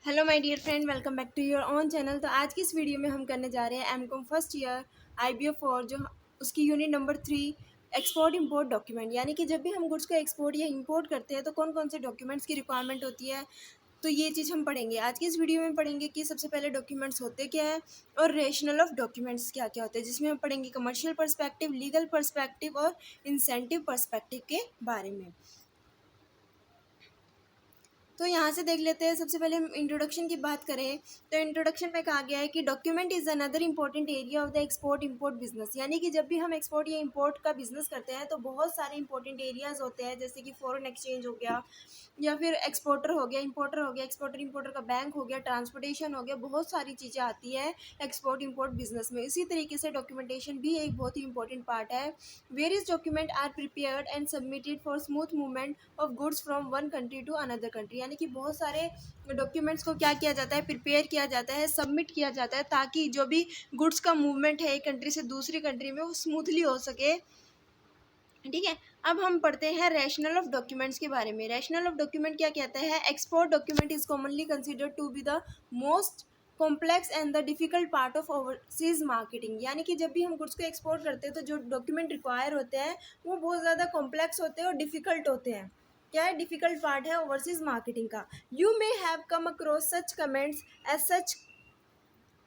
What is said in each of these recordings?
Hello my dear friend, welcome back to your own channel. तो आज की इस वीडियो में हम करने जा रहे हैं एमकॉम फर्स्ट ईयर IBF4 जो उसकी unit number 3 export import document, यानी कि जब भी हम गुड्स को एक्सपोर्ट या इंपोर्ट करते हैं तो कौन कौन से डॉक्यूमेंट्स की रिक्वायरमेंट होती है। तो ये चीज़ हम पढ़ेंगे आज की इस वीडियो में। पढ़ेंगे कि सबसे पहले डॉक्यूमेंट्स होते क्या है और रेशनल ऑफ डॉक्यूमेंट्स क्या क्या होते हैं, जिसमें हम पढ़ेंगे कमर्शियल पर्सपेक्टिव, लीगल पर्सपेक्टिव और इंसेंटिव पर्सपेक्टिव के बारे में। तो यहाँ से देख लेते हैं। सबसे पहले हम इंट्रोडक्शन की बात करें तो इंट्रोडक्शन में कहा गया है कि document is another important area of the export import business, यानी कि जब भी हम एक्सपोर्ट या इंपोर्ट का बिजनेस करते हैं तो बहुत सारे इंपॉर्टेंट एरियाज होते हैं, जैसे कि फॉरेन एक्सचेंज हो गया, या फिर एक्सपोर्टर हो गया, इंपोर्टर हो गया, एक्सपोर्टर इंपोर्टर का बैंक हो गया, ट्रांसपोर्टेशन हो गया, बहुत सारी चीज़ें आती है एक्सपोर्ट इंपोर्ट बिजनेस में। इसी तरीके से डॉक्यूमेंटेशन भी एक बहुत ही इंपॉर्टेंट पार्ट है। Various document are prepared and submitted for smooth movement of goods from one country to another country, यानी कि बहुत सारे डॉक्यूमेंट्स को क्या किया जाता है, प्रिपेयर किया जाता है, सबमिट किया जाता है, ताकि जो भी गुड्स का मूवमेंट है एक कंट्री से दूसरी कंट्री में वो स्मूथली हो सके। ठीक है, अब हम पढ़ते हैं रैशनल ऑफ डॉक्यूमेंट्स के बारे में। रैशनल ऑफ डॉक्यूमेंट क्या कहता है? Export document is commonly considered to be the most complex and the difficult part of overseas marketing, यानी कि जब भी हम गुड्स को एक्सपोर्ट करते हैं तो जो डॉक्यूमेंट रिक्वायर होते हैं वो बहुत ज़्यादा कॉम्प्लेक्स होते हैं और डिफिकल्ट होते हैं। क्या है? डिफिकल्ट पार्ट है ओवरसीज मार्केटिंग का। You may have come across such comments as such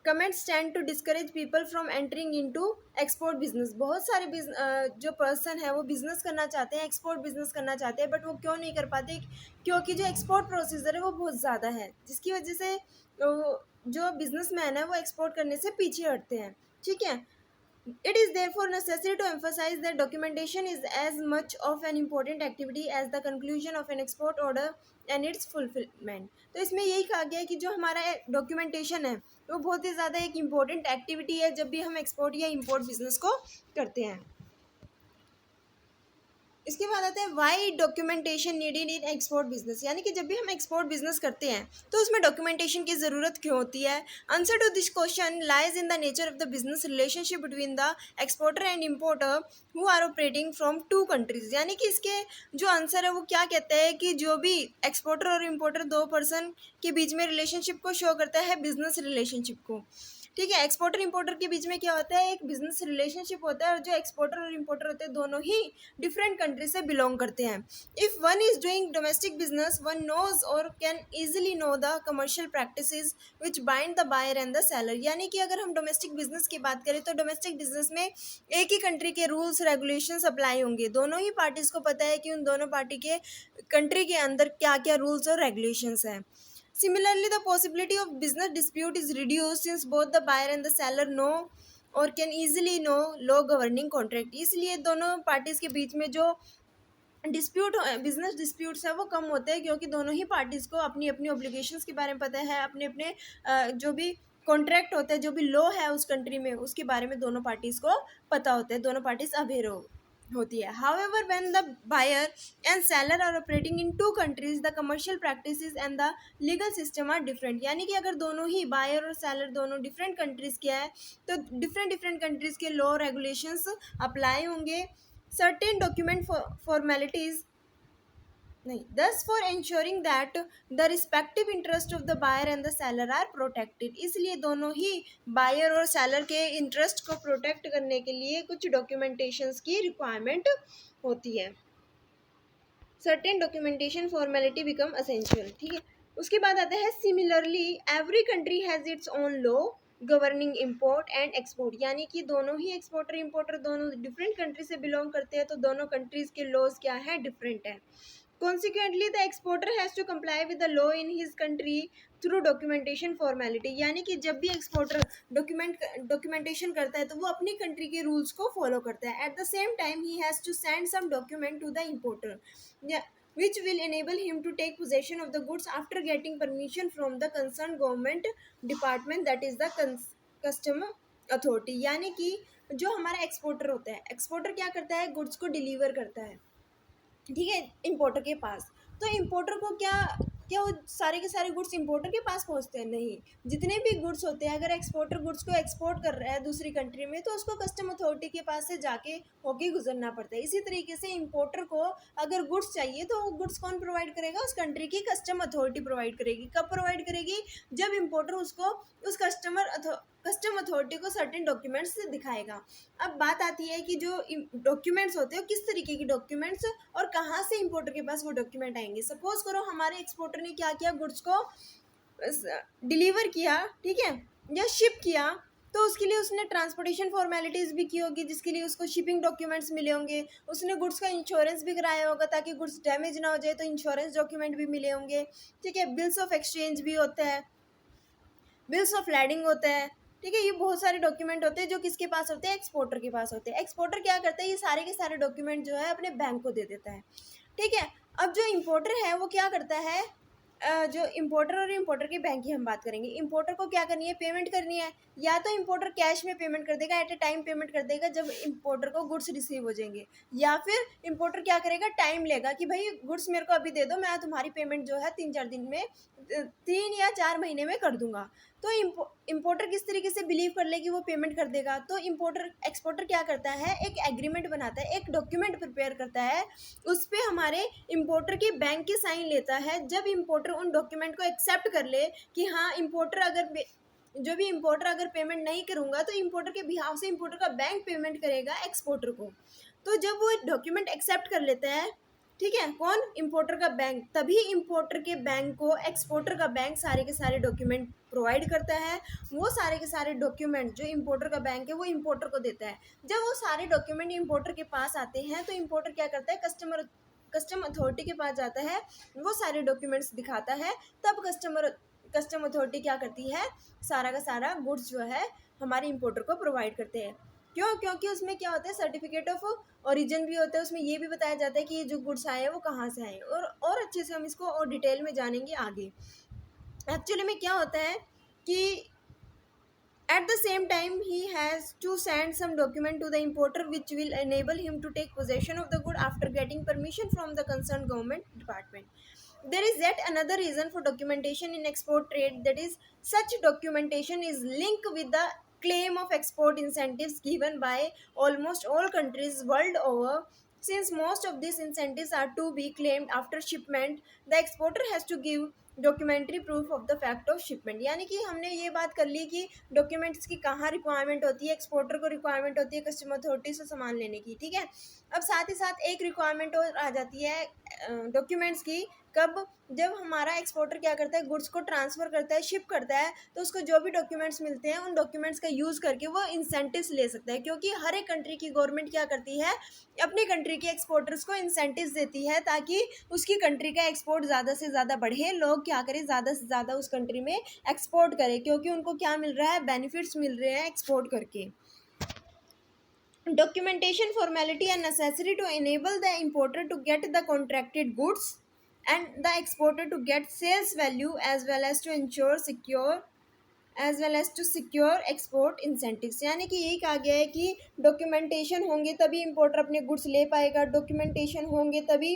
comments tend to discourage people from entering into export business. बहुत सारे जो पर्सन है वो बिजनेस करना चाहते हैं, एक्सपोर्ट बिजनेस करना चाहते हैं, बट वो क्यों नहीं कर पाते? क्योंकि जो एक्सपोर्ट प्रोसीजर है वो बहुत ज़्यादा है, जिसकी वजह से जो बिजनेसमैन है वो एक्सपोर्ट करने से पीछे हटते हैं। ठीक है, it is therefore necessary to emphasize that documentation is as much of an important activity as the conclusion of an export order and its fulfillment। तो इसमें यही कहा गया है कि जो हमारा डॉक्यूमेंटेशन है वो बहुत ही ज़्यादा एक इम्पॉर्टेंट एक्टिविटी है जब भी हम एक्सपोर्ट या इंपोर्ट बिजनेस को करते हैं। इसके बाद आता है why documentation needed in export business, यानी कि जब भी हम एक्सपोर्ट बिजनेस करते हैं तो उसमें डॉक्यूमेंटेशन की ज़रूरत क्यों होती है? Answer to this question lies in the nature of the business relationship between the exporter and importer who are operating from two countries, यानी कि इसके जो आंसर है वो क्या कहते हैं कि जो भी एक्सपोर्टर और इम्पोर्टर दो पर्सन के बीच में रिलेशनशिप को शो करता है, बिजनेस रिलेशनशिप को। ठीक है, एक्सपोर्टर इंपोर्टर के बीच में क्या होता है? एक बिजनेस रिलेशनशिप होता है, और जो एक्सपोर्टर और इंपोर्टर होते हैं दोनों ही डिफरेंट कंट्री से बिलोंग करते हैं। If one is doing domestic business one knows और can easily know the commercial practices which bind the buyer and the seller, यानी कि अगर हम डोमेस्टिक बिजनेस की बात करें तो डोमेस्टिक बिजनेस में एक ही कंट्री के रूल्स रेगुलेशंस अप्लाई होंगे। दोनों ही पार्टीज को पता है कि उन दोनों पार्टी के कंट्री के अंदर क्या क्या रूल्स और रेगुलेशंस हैं। Similarly, the possibility of business dispute is reduced since both the buyer and the seller know और can easily know law governing contract. इसलिए दोनों पार्टीज के बीच में जो डिस्प्यूट बिजनेस डिस्प्यूट्स है वो कम होते हैं, क्योंकि दोनों ही पार्टीज को अपनी अपनी ऑब्लिगेशंस के बारे में पता है, अपने अपने जो भी कॉन्ट्रैक्ट होते हैं, जो भी लॉ है उस कंट्री में उसके बारे में दोनों पार्टीज को पता होता है, दोनों पार्टीज अवेयर होती है। However, when the buyer and seller are operating in two countries, the commercial practices and the legal system are different, यानी कि अगर दोनों ही बायर और सेलर दोनों डिफरेंट कंट्रीज के हैं तो डिफरेंट कंट्रीज के लॉ रेगुलेशंस अप्लाई होंगे। सर्टेन डॉक्यूमेंट फॉर्मेलिटीज नहीं, thus for ensuring that the respective interest of the buyer and the seller are protected, इसलिए दोनों ही बायर और सेलर के इंटरेस्ट को प्रोटेक्ट करने के लिए कुछ डॉक्यूमेंटेशंस की रिक्वायरमेंट होती है। Certain documentation formality become essential. ठीक है, उसके बाद आता है similarly every country has its own law governing import and export, यानी कि दोनों ही एक्सपोर्टर इंपोर्टर दोनों डिफरेंट कंट्री से बिलोंग करते हैं तो दोनों कंट्रीज के लॉज क्या है? डिफरेंट है। Consequently, the exporter has to comply with the law in his country through documentation formality, यानी कि जब भी एक्सपोर्टर डॉक्यूमेंटेशन करता है तो वो अपनी कंट्री के रूल्स को फॉलो करता है। एट द सेम टाइम ही has to send some document to the importer which will enable him to take possession of the goods after getting permission from the concerned government department, that is the custom authority, यानी कि जो हमारा exporter होता है, exporter क्या करता है? Goods को डिलीवर करता है, ठीक है, इंपोर्टर के पास। तो इंपोर्टर को क्या क्या वो सारे के सारे गुड्स इंपोर्टर के पास पहुंचते हैं? नहीं। जितने भी गुड्स होते हैं, अगर एक्सपोर्टर गुड्स को एक्सपोर्ट कर रहा है दूसरी कंट्री में, तो उसको कस्टम अथॉरिटी के पास से जाके होके गुजरना पड़ता है। इसी तरीके से इंपोर्टर को अगर गुड्स चाहिए तो वो गुड्स कौन प्रोवाइड करेगा? उस कंट्री की कस्टम अथॉरिटी प्रोवाइड करेगी। कब प्रोवाइड करेगी? जब इंपोर्टर उसको उस कस्टम अथॉरिटी को सर्टेन डॉक्यूमेंट्स दिखाएगा। अब बात आती है कि जो डॉक्यूमेंट्स होते हैं, किस तरीके के डॉक्यूमेंट्स और कहाँ से इंपोर्टर के पास वो डॉक्यूमेंट आएंगे। सपोज करो हमारे एक्सपोर्टर ने क्या किया, गुड्स को डिलीवर किया, ठीक है, या शिप किया, तो उसके लिए उसने ट्रांसपोर्टेशन फॉर्मेलिटीज़ भी की होगी, जिसके लिए उसको शिपिंग डॉक्यूमेंट्स मिले होंगे। उसने गुड्स का इंश्योरेंस भी कराया होगा ताकि गुड्स डैमेज ना हो जाए, तो इंश्योरेंस डॉक्यूमेंट भी मिले होंगे, ठीक है। बिल्स ऑफ एक्सचेंज भी होता है, बिल्स ऑफ लैंडिंग होता है, ठीक है। ये बहुत सारे डॉक्यूमेंट होते हैं जो किसके पास होते हैं? एक्सपोर्टर के पास होते हैं। एक्सपोर्टर क्या करता है? ये सारे के सारे डॉक्यूमेंट जो है अपने बैंक को दे देता है, ठीक है। अब जो इंपोर्टर है वो क्या करता है? जो इंपोर्टर और इंपोर्टर के बैंक की हम बात करेंगे। इंपोर्टर को क्या करनी है? पेमेंट करनी है। या तो इंपोर्टर कैश में पेमेंट कर देगा, एट ए टाइम पेमेंट कर देगा जब इंपोर्टर को गुड्स रिसीव हो जाएंगे, या फिर इंपोर्टर क्या करेगा? टाइम लेगा कि भाई गुड्स मेरे को अभी दे दो, मैं तुम्हारी पेमेंट जो है 3-4 दिन में, 3 या 4 महीने में कर दूंगा। तो इंपोर्टर किस तरीके से बिलीव कर ले कि वो पेमेंट कर देगा? तो एक्सपोर्टर क्या करता है? एक एग्रीमेंट बनाता है, एक डॉक्यूमेंट प्रिपेयर करता है, उस पर हमारे इंपोर्टर के बैंक की साइन लेता है। जब इंपोर्टर उन डॉक्यूमेंट को एक्सेप्ट कर ले कि हाँ जो भी इंपोर्टर अगर पेमेंट नहीं करूँगा, तो इंपोर्टर के बिहाफ से इंपोर्टर का बैंक पेमेंट करेगा एक्सपोर्टर को। तो जब वो डॉक्यूमेंट एक्सेप्ट कर लेता है, ठीक है, कौन? इंपोर्टर का बैंक, तभी इंपोर्टर के बैंक को एक्सपोर्टर का बैंक सारे के सारे डॉक्यूमेंट प्रोवाइड करता है। वो सारे के सारे डॉक्यूमेंट जो इंपोर्टर का बैंक है वो इंपोर्टर को देता है। जब वो सारे डॉक्यूमेंट इंपोर्टर के पास आते हैं, तो इंपोर्टर क्या करता है? कस्टम अथॉरिटी के पास जाता है, वो सारे डॉक्यूमेंट्स दिखाता है, तब कस्टम अथॉरिटी क्या करती है? सारा का सारा गुड्स जो है हमारे इंपोर्टर को प्रोवाइड करते हैं। क्यों? क्योंकि उसमें क्या होता है? सर्टिफिकेट ऑफ ओरिजिन भी होता है, उसमें ये भी बताया जाता है कि ये जो गुड्स आए हैं वो कहाँ से आए, और अच्छे से हम इसको और डिटेल में जानेंगे आगे। एक्चुअली में क्या होता है कि at the same time he has to send some document to the importer which will enable him to take possession of the good after getting permission from the concerned government department. There is yet another reason for documentation in export trade, that is, such documentation is linked with the claim of export incentives given by almost all countries world over. Since most of these incentives are to be claimed after shipment, the exporter has to give documentary proof of the fact of shipment. यानी कि हमने ये बात कर ली कि documents की कहाँ requirement होती है। एक्सपोर्टर को रिक्वायरमेंट होती है कस्टम अथॉरिटी से सामान लेने की, ठीक है। अब साथ ही साथ एक रिक्वायरमेंट और आ जाती है डॉक्यूमेंट्स की। कब? जब हमारा एक्सपोर्टर क्या करता है? गुड्स को ट्रांसफ़र करता है, शिप करता है, तो उसको जो भी डॉक्यूमेंट्स मिलते हैं उन डॉक्यूमेंट्स का यूज़ करके वो इंसेंटिव्स ले सकता है। क्योंकि हर एक कंट्री की गवर्नमेंट क्या करती है? अपनी कंट्री के एक्सपोर्टर्स को इंसेंटिव्स देती है ताकि उसकी कंट्री का एक्सपोर्ट ज़्यादा से ज़्यादा बढ़े। लोग क्या करें? ज़्यादा से ज़्यादा उस कंट्री में एक्सपोर्ट करें, क्योंकि उनको क्या मिल रहा है? बेनिफिट्स मिल रहे हैं एक्सपोर्ट करके। Documentation formality are necessary to enable the importer to get the contracted goods and the exporter to get sales value as well as to secure export incentives। यानी कि यही कहा गया है कि डॉक्यूमेंटेशन होंगे तभी इंपोर्टर अपने गुड्स ले पाएगा, डॉक्यूमेंटेशन होंगे तभी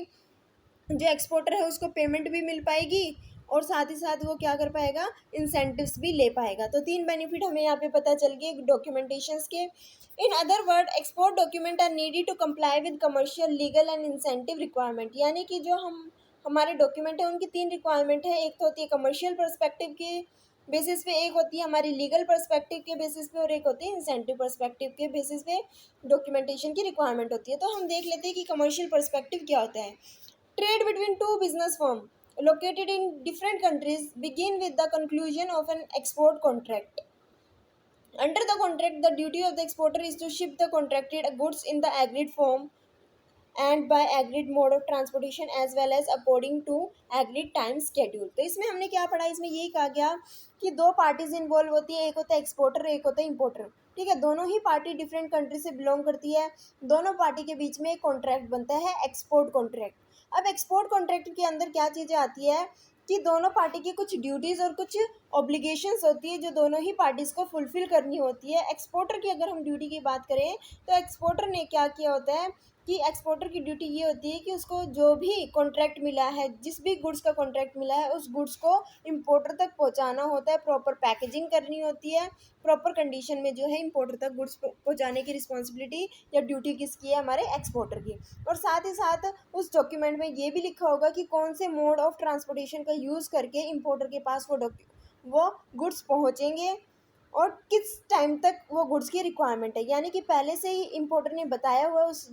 जो एक्सपोर्टर है उसको पेमेंट भी मिल पाएगी, और साथ ही साथ वो क्या कर पाएगा? इंसेंटिव्स भी ले पाएगा। तो 3 बेनिफिट हमें यहाँ पे पता चल गए डॉक्यूमेंटेशंस के। In other word, export document are needed to comply with commercial, legal and incentive requirement. यानी कि जो हमारे डॉक्यूमेंट है उनकी 3 रिक्वायरमेंट है। एक तो होती है कमर्शियल पर्सपेक्टिव के बेसिस पे, एक होती है हमारी लीगल पर्सपेक्टिव के बेसिस पे, और एक होती है इंसेंटिव पर्सपेक्टिव के बेसिस पे डॉक्यूमेंटेशन की रिक्वायरमेंट होती है। तो हम देख लेते हैं कि कमर्शियल पर्सपेक्टिव क्या होता है। Trade between two business firms located in different countries begin with the conclusion of an export contract. Under the contract, the duty of the exporter is to ship the contracted goods in the agreed form and by agreed mode of transportation as well as according to agreed time schedule। तो इसमें हमने क्या पढ़ा? इसमें यही कहा गया कि 2 पार्टीज इन्वॉल्व होती है, एक होता है एक्सपोर्टर, एक होता है इंपोर्टर, ठीक है। दोनों ही पार्टी डिफरेंट कंट्री से बिलोंग करती है। दोनों पार्टी के बीच में एक कॉन्ट्रैक्ट बनता है, एक्सपोर्ट कॉन्ट्रैक्ट। अब एक्सपोर्ट कॉन्ट्रैक्ट के अंदर क्या चीज़ें आती है कि दोनों पार्टी की कुछ ड्यूटीज़ और कुछ ऑब्लिगेशंस होती है जो दोनों ही पार्टीज़ को फुलफ़िल करनी होती है। एक्सपोर्टर की अगर हम ड्यूटी की बात करें तो एक्सपोर्टर ने क्या किया होता है कि एक्सपोर्टर की ड्यूटी ये होती है कि उसको जो भी कॉन्ट्रैक्ट मिला है, जिस भी गुड्स का कॉन्ट्रैक्ट मिला है, उस गुड्स को इम्पोर्टर तक पहुंचाना होता है, प्रॉपर पैकेजिंग करनी होती है, प्रॉपर कंडीशन में जो है इम्पोर्टर तक गुड्स पहुंचाने की रिस्पॉन्सिबिलिटी या ड्यूटी किसकी है, हमारे एक्सपोर्टर की। और साथ ही साथ उस डॉक्यूमेंट में ये भी लिखा होगा कि कौन से मोड ऑफ ट्रांसपोर्टेशन का यूज़ करके इम्पोर्टर के पास वो गुड्स पहुँचेंगे और किस टाइम तक वो गुड्स की रिक्वायरमेंट है। यानी कि पहले से ही इम्पोर्टर ने बताया हुआ उस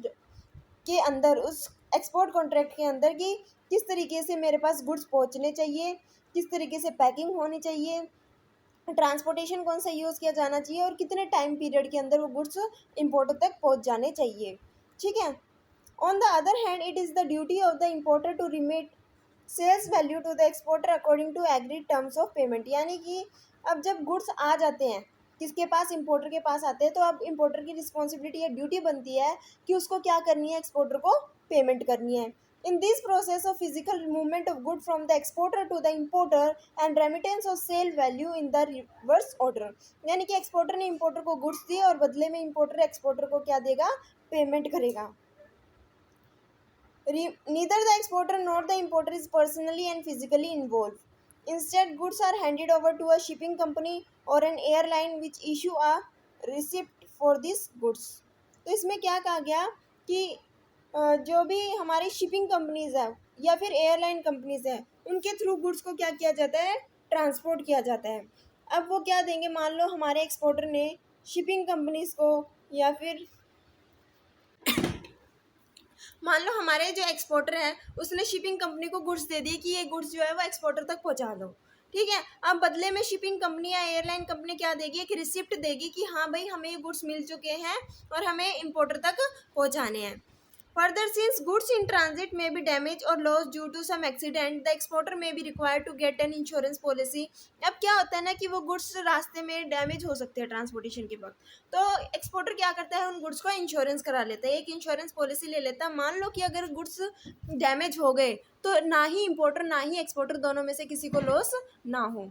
के अंदर, उस एक्सपोर्ट कॉन्ट्रैक्ट के अंदर, कि किस तरीके से मेरे पास गुड्स पहुंचने चाहिए, किस तरीके से पैकिंग होनी चाहिए, ट्रांसपोर्टेशन कौन सा यूज़ किया जाना चाहिए और कितने टाइम पीरियड के अंदर वो गुड्स इम्पोर्टर तक पहुंच जाने चाहिए। ठीक है। On the other hand, it is the duty of the importer to remit sales value to the exporter according to agreed terms of payment. यानी कि अब जब गुड्स आ जाते हैं किसके पास, इम्पोर्टर के पास आते हैं, तो अब इम्पोर्टर की रिस्पॉन्सिबिलिटी या ड्यूटी बनती है कि उसको क्या करनी है, एक्सपोर्टर को पेमेंट करनी है। In this process of physical movement of good from the exporter to the importer and remittance of sale value in the reverse order. यानी कि एक्सपोर्टर ने इम्पोर्टर को गुड्स दिए और बदले में इम्पोर्टर एक्सपोर्टर को क्या देगा, पेमेंट करेगा। Neither the exporter nor the importer is personally and physically involved. Instead, goods are handed over to a shipping company or an airline which issue a receipt for these goods. तो इसमें क्या कहा गया कि जो भी हमारी शिपिंग कंपनीज है या फिर एयरलाइन कंपनीज है, उनके थ्रू गुड्स को क्या किया जाता है, ट्रांसपोर्ट किया जाता है। अब वो क्या देंगे, मान लो हमारे एक्सपोर्टर ने शिपिंग कंपनीज को या फिर मान लो हमारे जो एक्सपोर्टर है उसने शिपिंग कंपनी को गुड्स दे दिए कि ये गुड्स जो है वो एक्सपोर्टर तक पहुंचा दो। ठीक है। अब बदले में शिपिंग कंपनी या एयरलाइन कंपनी क्या देगी, एक रिसिप्ट देगी कि हाँ भाई हमें ये गुड्स मिल चुके हैं और हमें इम्पोर्टर तक पहुंचाने हैं। Further, since goods in transit may be damaged or lost due to some accident, the exporter may be required to get an insurance policy. अब क्या होता है ना कि वो गुड्स रास्ते में डैमेज हो सकते हैं ट्रांसपोर्टेशन के वक्त, तो एक्सपोर्टर क्या करता है, उन गुड्स का इंश्योरेंस करा लेता है, एक इंश्योरेंस पॉलिसी ले लेता है। मान लो कि अगर गुड्स डैमेज हो गए तो ना ही इम्पोर्टर ना ही एक्सपोर्टर दोनों में से किसी को लॉस ना हो।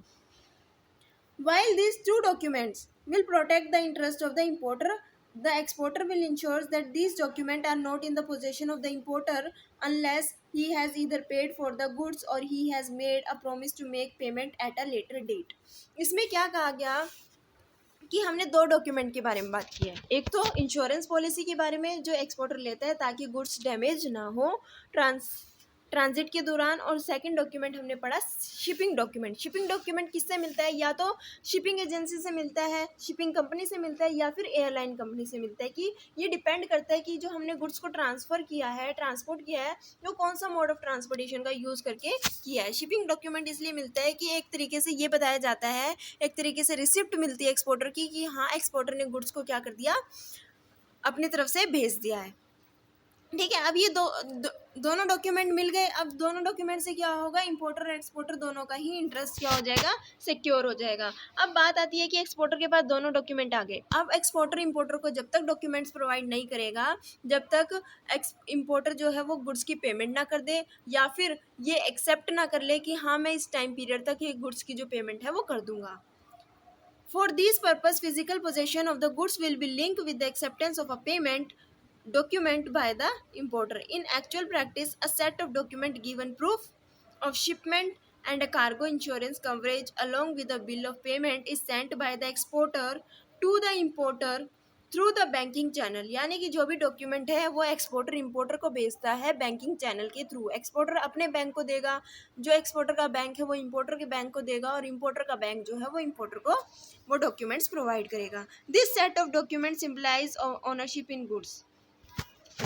While these two documents will protect the interest of the importer, the exporter will ensure that these documents are not in the possession of the importer unless he has either paid for the goods or he has made a promise to make payment at a later date. इसमें क्या कहा गया कि हमने दो document के बारे में बात की है। एक तो इंश्योरेंस पॉलिसी के बारे में जो एक्सपोर्टर लेता है ताकि गुड्स डैमेज ना हो ट्रांजिट के दौरान, और सेकंड डॉक्यूमेंट हमने पढ़ा शिपिंग डॉक्यूमेंट। शिपिंग डॉक्यूमेंट किससे मिलता है, या तो शिपिंग एजेंसी से मिलता है, शिपिंग कंपनी से मिलता है, या फिर एयरलाइन कंपनी से मिलता है। कि ये डिपेंड करता है कि जो हमने गुड्स को ट्रांसफ़र किया है, ट्रांसपोर्ट किया है, वो कौन सा मोड ऑफ ट्रांसपोर्टेशन का यूज़ करके किया है। शिपिंग डॉक्यूमेंट इसलिए मिलता है कि एक तरीके से ये बताया जाता है, एक तरीके से रिसिप्ट मिलती है एक्सपोर्टर की कि हाँ एक्सपोर्टर ने गुड्स को क्या कर दिया, अपनी तरफ से भेज दिया है। ठीक है। अब ये दोनों डॉक्यूमेंट मिल गए। अब दोनों डॉक्यूमेंट से क्या होगा, इंपोर्टर और एक्सपोर्टर दोनों का ही इंटरेस्ट क्या हो जाएगा, सिक्योर हो जाएगा। अब बात आती है कि एक्सपोर्टर के पास दोनों डॉक्यूमेंट आ गए। अब एक्सपोर्टर इंपोर्टर को जब तक डॉक्यूमेंट्स प्रोवाइड नहीं करेगा, जब तक इंपोर्टर जो है वो गुड्स की पेमेंट ना कर दे या फिर ये एक्सेप्ट ना कर ले कि हाँ मैं इस टाइम पीरियड तक ये गुड्स की जो पेमेंट है वो कर दूंगा। For this purpose, physical possession of the goods will be linked with the acceptance of a payment document by the importer. In actual practice, a set of documents given proof of shipment and a cargo insurance coverage along with a bill of payment is sent by the exporter to the importer through the banking channel. यानी कि जो भी document है वो exporter importer को भेजता है banking channel के थ्रू। एक्सपोर्टर अपने बैंक को देगा, जो एक्सपोर्टर का बैंक है वो इंपोर्टर के बैंक को देगा, और इंपोर्टर का बैंक जो है वो इंपोर्टर को वो डॉक्यूमेंट्स प्रोवाइड करेगा। This set of documents implies ownership in goods.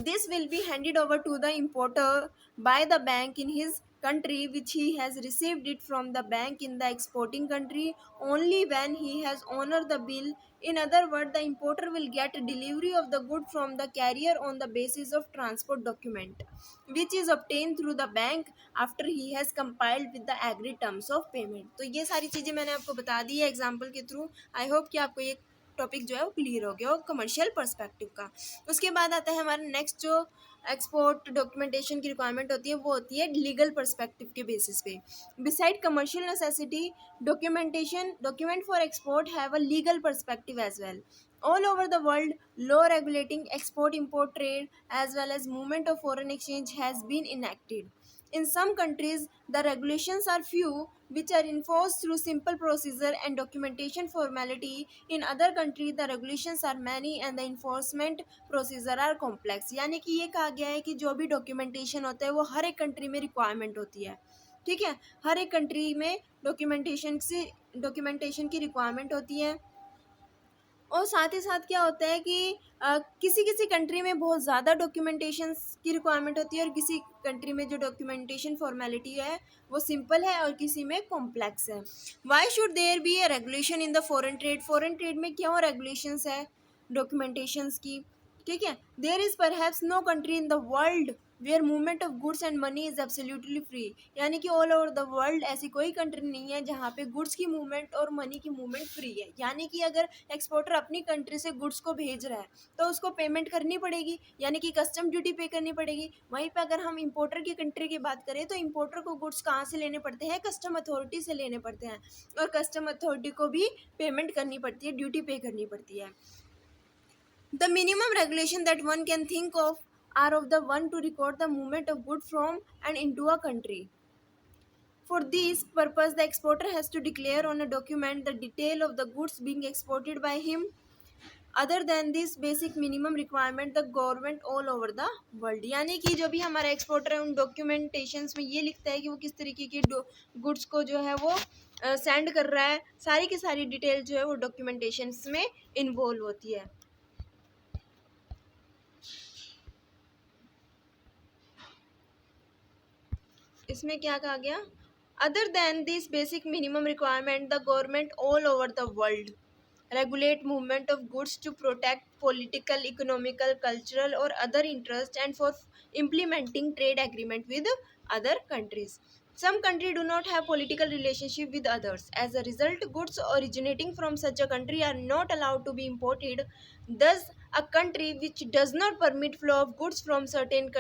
This will be handed over to the importer by the bank in his country which he has received it from the bank in the exporting country only when he has honored the bill. In other words, the importer will get delivery of the good from the carrier on the basis of transport document which is obtained through the bank after he has compiled with the agreed terms of payment. तो ये सारी चीज़ें मैंने आपको बता दी है example के through. I hope कि आपको ये टॉपिक जो है वो क्लियर हो गया, और कमर्शियल पर्सपेक्टिव का। उसके बाद आता है हमारा नेक्स्ट जो एक्सपोर्ट डॉक्यूमेंटेशन की रिक्वायरमेंट होती है वो होती है लीगल पर्सपेक्टिव के बेसिस पे। Beside commercial necessity, document for export have a legal perspective as well. All over the world, law regulating export-import trade as well as movement of foreign exchange has been enacted. In some countries, the regulations are few, which are enforced through simple procedure and documentation formality. In other countries, the regulations are many and the enforcement procedure are complex. यानी कि ये कहा गया है कि जो भी documentation होता है वो हर एक कंट्री में रिक्वायरमेंट होती है, ठीक है। हर एक कंट्री में डॉक्यूमेंटेशन की रिक्वायरमेंट होती है। और साथ ही साथ क्या होता है कि किसी किसी कंट्री में बहुत ज़्यादा डॉक्यूमेंटेशंस की रिक्वायरमेंट होती है, और किसी कंट्री में जो डॉक्यूमेंटेशन फॉर्मेलिटी है वो सिंपल है, और किसी में कॉम्प्लेक्स है। Why should there be a regulation in the foreign trade में क्यों रेगुलेशंस है डॉक्यूमेंटेशंस की, ठीक है। There is perhaps no country in the world where movement of goods and money is absolutely free. यानी कि ऑल ओवर द वर्ल्ड ऐसी कोई कंट्री नहीं है जहाँ पे गुड्स की मूवमेंट और मनी की मूवमेंट फ्री है। यानी कि अगर एक्सपोर्टर अपनी कंट्री से गुड्स को भेज रहा है तो उसको पेमेंट करनी पड़ेगी, यानी कि कस्टम ड्यूटी पे करनी पड़ेगी। वहीं पे अगर हम इंपोर्टर की कंट्री की बात करें तो इंपोर्टर को गुड्स कहाँ से लेने पड़ते हैं, कस्टम अथॉरिटी से लेने पड़ते हैं, और कस्टम अथॉरिटी को भी पेमेंट करनी पड़ती है, ड्यूटी पे करनी पड़ती है। The minimum regulation that one can think of are of the one to record the movement of goods from and into a country. For this purpose, the exporter has to declare on a document the detail of the goods being exported by him. Other than this basic minimum requirement, the government all over the world, यानी कि जो भी हमारा exporter है उन documentations में ये लिखता है कि वो किस तरीके की गुड्स को जो है वो सेंड कर रहा है। सारी की सारी डिटेल जो है वो डॉक्यूमेंटेशंस में इन्वॉल्व होती है। इसमें क्या कहा गया, other than this basic minimum requirement the government all over the world regulate movement of goods to protect political, economical, cultural or other interest and for implementing trade agreement with other countries. Some countries do not have political relationship with others. As a result, goods originating from such a country are not allowed to be imported. Thus, a country which does not permit flow of goods from certain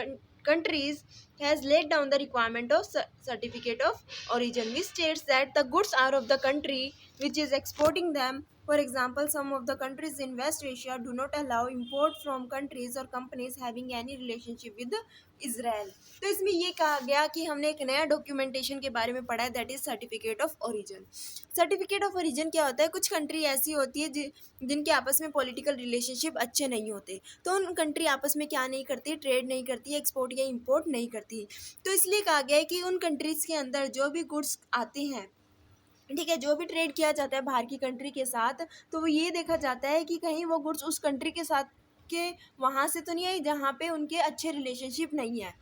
countries has laid down the requirement of certificate of origin, which states that the goods are of the country which is exporting them. For example, some of the countries in West Asia do not allow import from countries or companies having any relationship with Israel. तो इसमें ये कहा गया कि हमने एक नया documentation के बारे में पढ़ा है, that is certificate of origin. Certificate of origin क्या होता है, कुछ कंट्री ऐसी होती है जिनके आपस में पॉलिटिकल रिलेशनशिप अच्छे नहीं होते, तो उन कंट्री आपस में क्या नहीं करती, ट्रेड नहीं करती, एक्सपोर्ट या इम्पोर्ट नहीं करती। तो इसलिए कहा गया है कि उन कंट्रीज़ के अंदर जो भी गुड्स आते हैं, ठीक है, जो भी ट्रेड किया जाता है बाहर की कंट्री के साथ, तो वो ये देखा जाता है कि कहीं वो गुड्स उस कंट्री के साथ के वहाँ से तो नहीं आई जहाँ पे उनके अच्छे रिलेशनशिप नहीं है,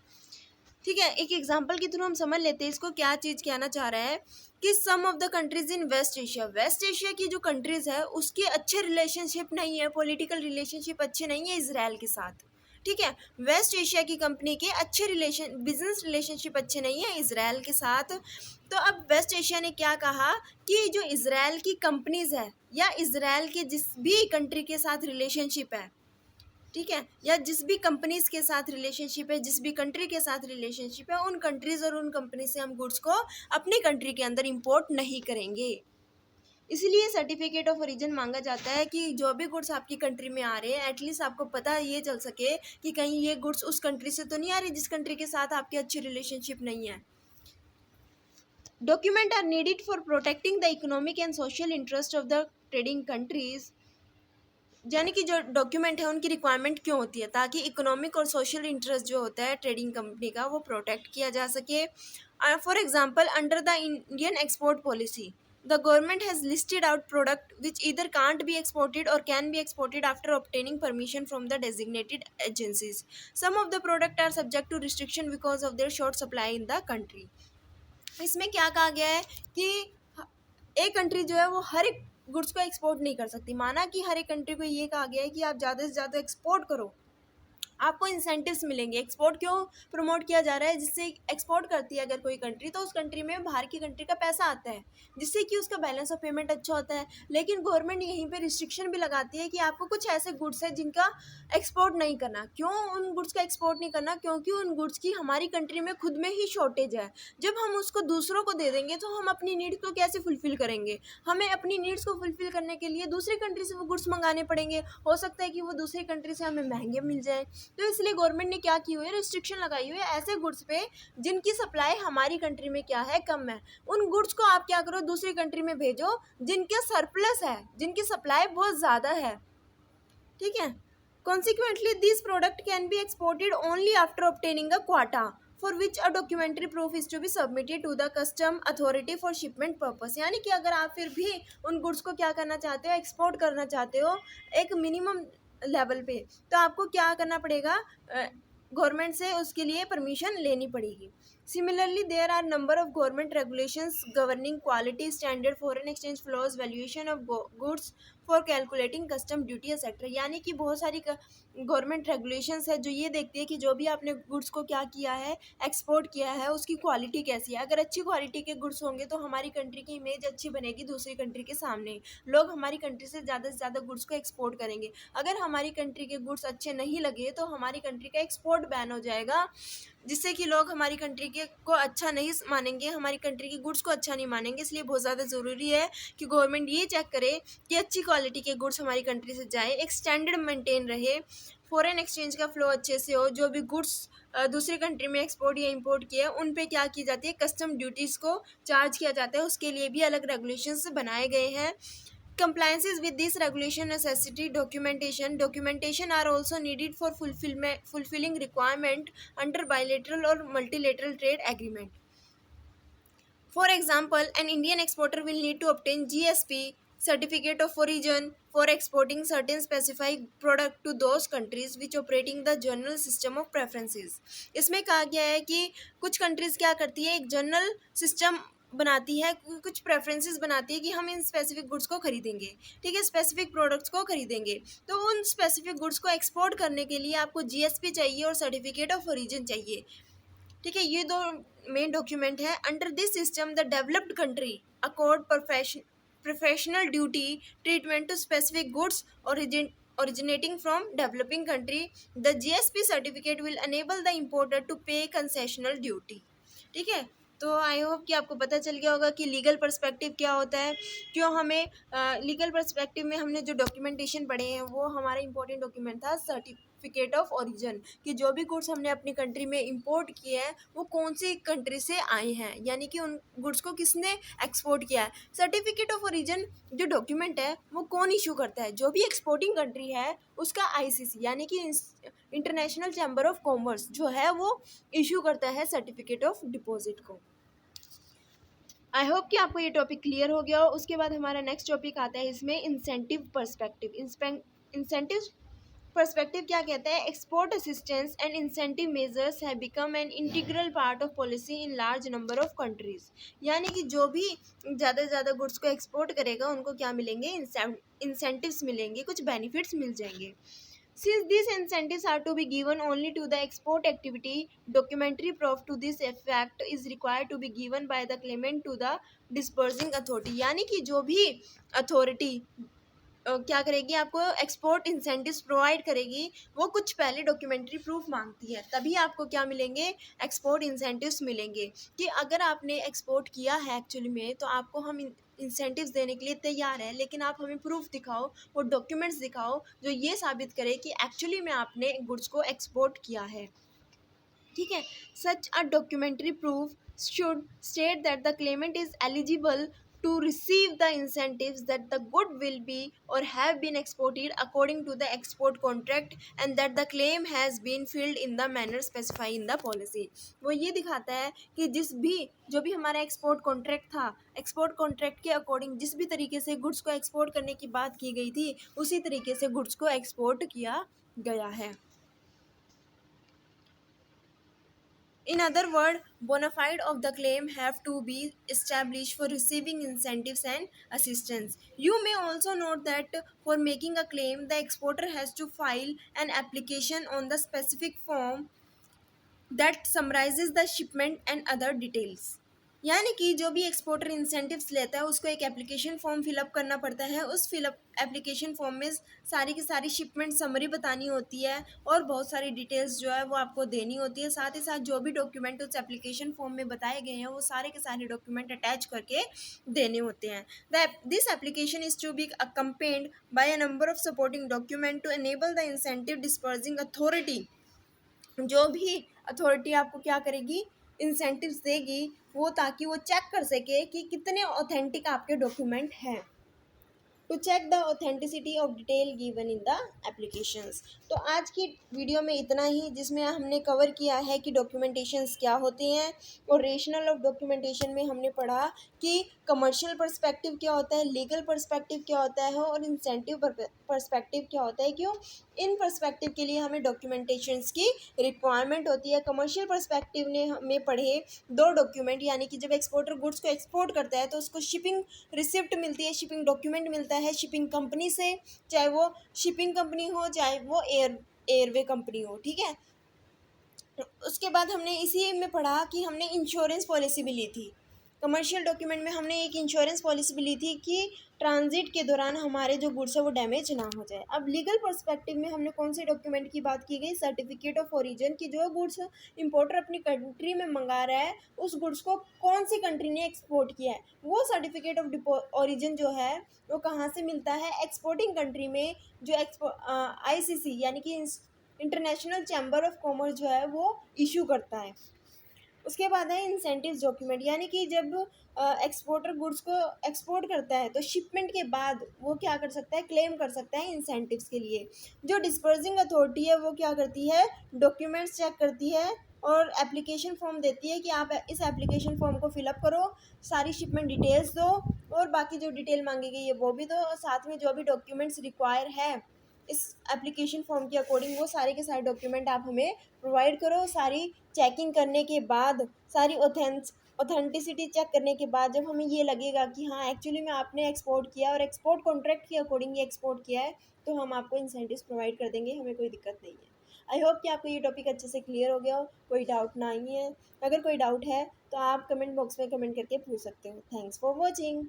ठीक है। एक एग्जांपल के थ्रू हम समझ लेते हैं इसको, क्या चीज़ कहना चाह रहा है कि some of the countries in West Asia की जो कंट्रीज़ है उसके अच्छे रिलेशनशिप नहीं है, पॉलिटिकल रिलेशनशिप अच्छे नहीं है इजराइल के साथ, ठीक है। वेस्ट एशिया की कंपनी के अच्छे बिजनेस रिलेशनशिप अच्छे नहीं है इजराइल के साथ। तो अब वेस्ट एशिया ने क्या कहा कि जो इजराइल की कंपनीज है या इजराइल के जिस भी कंट्री के साथ रिलेशनशिप है, ठीक है, या जिस भी कंपनीज के साथ रिलेशनशिप है, जिस भी कंट्री के साथ रिलेशनशिप है, उन कंट्रीज और उन कंपनी से हम गुड्स को अपनी कंट्री के अंदर इंपोर्ट नहीं करेंगे। इसलिए सर्टिफिकेट ऑफ ओरिजिन मांगा जाता है कि जो भी गुड्स आपकी कंट्री में आ रहे हैं एटलीस्ट आपको पता ये चल सके कि कहीं ये गुड्स उस कंट्री से तो नहीं आ रही जिस कंट्री के साथ आपके अच्छे रिलेशनशिप नहीं है। Document are needed for protecting the economic and social interest of the trading countries, यानी कि जो डॉक्यूमेंट है उनकी रिक्वायरमेंट क्यों होती है, ताकि इकोनॉमिक और सोशल इंटरेस्ट जो होता है ट्रेडिंग कंपनी का वो प्रोटेक्ट किया जा सके। For example, under the Indian export policy the government has listed out product which either can't be exported or can be exported after obtaining permission from the designated agencies. Some of the product are subject to restriction because of their short supply in the country. इसमें क्या कहा गया है कि एक country जो है वो हर एक गुड्स को एक्सपोर्ट नहीं कर सकती। माना कि हर एक कंट्री को ये कहा गया है कि आप ज़्यादा से ज़्यादा एक्सपोर्ट करो, आपको इंसेंटिव्स मिलेंगे। एक्सपोर्ट क्यों प्रमोट किया जा रहा है? जिससे एक्सपोर्ट करती है अगर कोई कंट्री, तो उस कंट्री में बाहर की कंट्री का पैसा आता है, जिससे कि उसका बैलेंस ऑफ पेमेंट अच्छा होता है। लेकिन गवर्नमेंट यहीं पे रिस्ट्रिक्शन भी लगाती है कि आपको कुछ ऐसे गुड्स है जिनका एक्सपोर्ट नहीं करना। क्यों उन गुड्स का एक्सपोर्ट नहीं करना? क्योंकि उन गुड्स की हमारी कंट्री में खुद में ही शॉर्टेज है। जब हम उसको दूसरों को दे देंगे तो हम अपनी नीड्स को कैसे फुलफिल करेंगे? हमें अपनी नीड्स को फुलफिल करने के लिए दूसरी कंट्री से वो गुड्स मंगाने पड़ेंगे। हो सकता है कि वो दूसरी कंट्री से हमें महंगे मिल जाए। तो इसलिए गवर्नमेंट ने क्या की हुई है, रिस्ट्रिक्शन लगाई हुई है ऐसे गुड्स पे जिनकी सप्लाई हमारी कंट्री में क्या है, कम है। उन गुड्स को आप क्या करो, दूसरी कंट्री में भेजो जिनके सरप्लस है, जिनकी सप्लाई बहुत ज़्यादा है। ठीक है। Consequently, these product can be exported only after obtaining a quota, for which a documentary proof is to be submitted to the custom authority for shipment purpose। यानी कि अगर आप फिर भी उन गुड्स को क्या करना चाहते हो, एक्सपोर्ट करना चाहते हो एक मिनिमम लेवल पे, तो आपको क्या करना पड़ेगा, गवर्नमेंट से उसके लिए परमिशन लेनी पड़ेगी। Similarly, there are number of government regulations governing quality standard, foreign exchange flows, valuation of goods for calculating custom duty etc। यानी कि बहुत सारी गवर्नमेंट रेगुलेशंस है जो ये देखती है कि जो भी आपने गुड्स को क्या किया है, एक्सपोर्ट किया है, उसकी क्वालिटी कैसी है। अगर अच्छी क्वालिटी के गुड्स होंगे तो हमारी कंट्री की इमेज अच्छी बनेगी दूसरी कंट्री के सामने, लोग हमारी कंट्री से ज़्यादा गुड्स को एक्सपोर्ट करेंगे। अगर हमारी कंट्री के गुड्स अच्छे नहीं लगे तो हमारी कंट्री का एक्सपोर्ट बैन हो जाएगा, जिससे कि लोग हमारी कंट्री के को अच्छा नहीं मानेंगे, हमारी कंट्री की गुड्स को अच्छा नहीं मानेंगे। इसलिए बहुत ज़्यादा ज़रूरी है कि गवर्नमेंट ये चेक करे कि अच्छी क्वालिटी के गुड्स हमारी कंट्री से जाए, एक स्टैंडर्ड मेंटेन रहे, फॉरेन एक्सचेंज का फ्लो अच्छे से हो, जो भी गुड्स दूसरी कंट्री में एक्सपोर्ट या इंपोर्ट किए उन पे क्या की जाती है, कस्टम ड्यूटीज़ को चार्ज किया जाता है, उसके लिए भी अलग रेगुलेशंस बनाए गए हैं। Compliances with this regulation necessity documentation. Documentation are also needed for fulfilling requirement under bilateral or multilateral trade agreement. For example, an Indian exporter will need to obtain GSP certificate of origin for exporting certain specified product to those countries which operating the general system of preferences। इसमें कहा गया है कि कुछ countries क्या करती है, एक जनरल सिस्टम बनाती है, कुछ प्रेफरेंसेस बनाती है कि हम इन स्पेसिफिक गुड्स को खरीदेंगे, ठीक है, स्पेसिफिक प्रोडक्ट्स को खरीदेंगे। तो उन स्पेसिफिक गुड्स को एक्सपोर्ट करने के लिए आपको जीएसपी चाहिए और सर्टिफिकेट ऑफ ओरिजिन चाहिए। ठीक है, ये दो मेन डॉक्यूमेंट है। Under this system the developed country accord professional duty treatment to specific goods originating from developing country। The GSP certificate will enable the importer to pay concessional duty। ठीक है, तो I hope कि आपको पता चल गया होगा कि लीगल पर्सपेक्टिव क्या होता है, क्यों हमें लीगल पर्सपेक्टिव में हमने जो डॉक्यूमेंटेशन पढ़े हैं वो हमारा इंपॉर्टेंट डॉक्यूमेंट था सर्टिफिकेट ऑफ ओरिजिन, कि जो भी गुड्स हमने अपनी कंट्री में इंपोर्ट किए हैं वो कौन सी कंट्री से आए हैं, यानी कि उन गुड्स को किसने एक्सपोर्ट किया है। सर्टिफिकेट ऑफ ओरिजिन जो डॉक्यूमेंट है वो कौन इशू करता है, जो भी एक्सपोर्टिंग कंट्री है उसका आईसीसी यानी कि इंटरनेशनल चैम्बर ऑफ कॉमर्स जो है वो इशू करता है सर्टिफिकेट ऑफ डिपॉजिट को। आई होप कि आपको ये टॉपिक क्लियर हो गया हो। उसके बाद हमारा नेक्स्ट टॉपिक आता है इसमें इंसेंटिव पर्सपेक्टिव। इंसेंटिव पर्सपेक्टिव क्या कहता है, export assistance and incentive measures have become an integral part of policy in large number of countries. यानी कि जो भी ज़्यादा से ज़्यादा गुड्स को एक्सपोर्ट करेगा उनको क्या मिलेंगे, इंसेंटिव्स मिलेंगे, कुछ बेनिफिट्स मिल जाएंगे। Since these incentives are to be given only to the export activity, documentary proof to this effect is required to be given by the claimant to the disbursing authority। यानी कि जो भी authority क्या करेगी, आपको export incentives provide करेगी, वो कुछ पहले डॉक्यूमेंट्री प्रूफ मांगती है, तभी आपको क्या मिलेंगे, एक्सपोर्ट इंसेंटिव्स मिलेंगे। कि अगर आपने एक्सपोर्ट किया है एक्चुअली में तो आपको हम इंसेंटिव्स देने के लिए तैयार है, लेकिन आप हमें प्रूफ दिखाओ, वो डॉक्यूमेंट्स दिखाओ जो ये साबित करे कि एक्चुअली में आपने गुड्स को एक्सपोर्ट किया है। ठीक है, such a documentary proof should state that the claimant is eligible to receive the incentives that the good will be or have been exported according to the export contract and that the claim has been filled in the manner specified in the policy। वो ये दिखाता है कि जो भी हमारा export contract था, export contract के अकॉर्डिंग जिस भी तरीके से गुड्स को एक्सपोर्ट करने की बात की गई थी उसी तरीके से गुड्स को एक्सपोर्ट किया गया है। In other words, bona fide of the claim have to be established for receiving incentives and assistance. You may also note that for making a claim, the exporter has to file an application on the specific form that summarizes the shipment and other details. यानी कि जो भी exporter incentives लेता है उसको एक application form fill up करना पड़ता है। उस फिलअप एप्लीकेशन फॉर्म में सारी की सारी शिपमेंट समरी बतानी होती है और बहुत सारी डिटेल्स जो है वो आपको देनी होती है। साथ ही साथ जो भी डॉक्यूमेंट उस एप्लीकेशन फॉर्म में बताए गए हैं वो सारे के सारे डॉक्यूमेंट अटैच करके देने होते हैं। This application is to be accompanied by a number of supporting document to enable the incentive disbursing authority। जो भी अथॉरिटी आपको क्या करेगी, इंसेंटिव्स देगी, वो ताकि वो चेक कर सके कि कितने ऑथेंटिक आपके डॉक्यूमेंट हैं, to check the authenticity of detail given in the applications. तो आज की वीडियो में इतना ही, जिसमें हमने कवर किया है कि डॉक्यूमेंटेशंस क्या होते हैं और रेशनल ऑफ डॉक्यूमेंटेशन में हमने पढ़ा कि कमर्शियल पर्सपेक्टिव क्या होता है, लीगल पर्सपेक्टिव क्या होता है और इंसेंटिव पर्सपेक्टिव क्या होता है। क्यों, इन पर्सपेक्टिव के लिए हमें डॉक्यूमेंटेशंस की रिक्वायरमेंट होती है। कमर्शियल पर्सपेक्टिव ने हमें पढ़े दो डॉक्यूमेंट, यानी कि जब एक्सपोर्टर गुड्स को एक्सपोर्ट करता है तो उसको शिपिंग रिसिप्ट मिलती है, शिपिंग डॉक्यूमेंट मिलता है शिपिंग कंपनी से, चाहे वो शिपिंग कंपनी हो चाहे वो एयरवे कंपनी हो, ठीक है। उसके बाद हमने इसी में पढ़ा कि हमने इंश्योरेंस पॉलिसी भी ली थी। कमर्शियल डॉक्यूमेंट में हमने एक इंश्योरेंस पॉलिसी भी ली थी कि ट्रांजिट के दौरान हमारे जो गुड्स है वो डैमेज ना हो जाए। अब लीगल पर्सपेक्टिव में हमने कौन से डॉक्यूमेंट की बात की गई, सर्टिफिकेट ऑफ ओरिजिन, की जो गुड्स इंपोर्टर अपनी कंट्री में मंगा रहा है उस गुड्स को कौन सी कंट्री ने एक्सपोर्ट किया है, वो सर्टिफिकेट ऑफ ओरिजिन जो है वो कहाँ से मिलता है, एक्सपोर्टिंग कंट्री में जो ICC यानी कि इंटरनेशनल चैम्बर ऑफ कॉमर्स जो है वो इशू करता है। उसके बाद है इंसेंटिव डॉक्यूमेंट, यानी कि जब एक्सपोर्टर गुड्स को एक्सपोर्ट करता है तो शिपमेंट के बाद वो क्या कर सकता है, क्लेम कर सकता है इंसेंटिव्स के लिए। जो डिस्पर्सिंग अथॉरिटी है वो क्या करती है, डॉक्यूमेंट्स चेक करती है और एप्लीकेशन फॉर्म देती है कि आप इस एप्लीकेशन फॉर्म को फिलअप करो, सारी शिपमेंट डिटेल्स दो और बाकी जो डिटेल मांगी गई है वो भी दो, और साथ में जो भी डॉक्यूमेंट्स रिक्वायर है इस एप्लीकेशन फॉर्म के अकॉर्डिंग वो सारे के सारे डॉक्यूमेंट आप हमें प्रोवाइड करो। सारी चेकिंग करने के बाद, सारी ऑथेंटिसिटी चेक करने के बाद जब हमें ये लगेगा कि हाँ एक्चुअली में आपने एक्सपोर्ट किया और एक्सपोर्ट कॉन्ट्रैक्ट के अकॉर्डिंग ये एक्सपोर्ट किया है, तो हम आपको इंसेंटिव्स प्रोवाइड कर देंगे, हमें कोई दिक्कत नहीं है। आई होप कि आपको ये टॉपिक अच्छे से क्लियर हो गया हो, कोई डाउट ना ही है। अगर कोई डाउट है तो आप कमेंट बॉक्स में कमेंट करके पूछ सकते हो। Thanks for watching.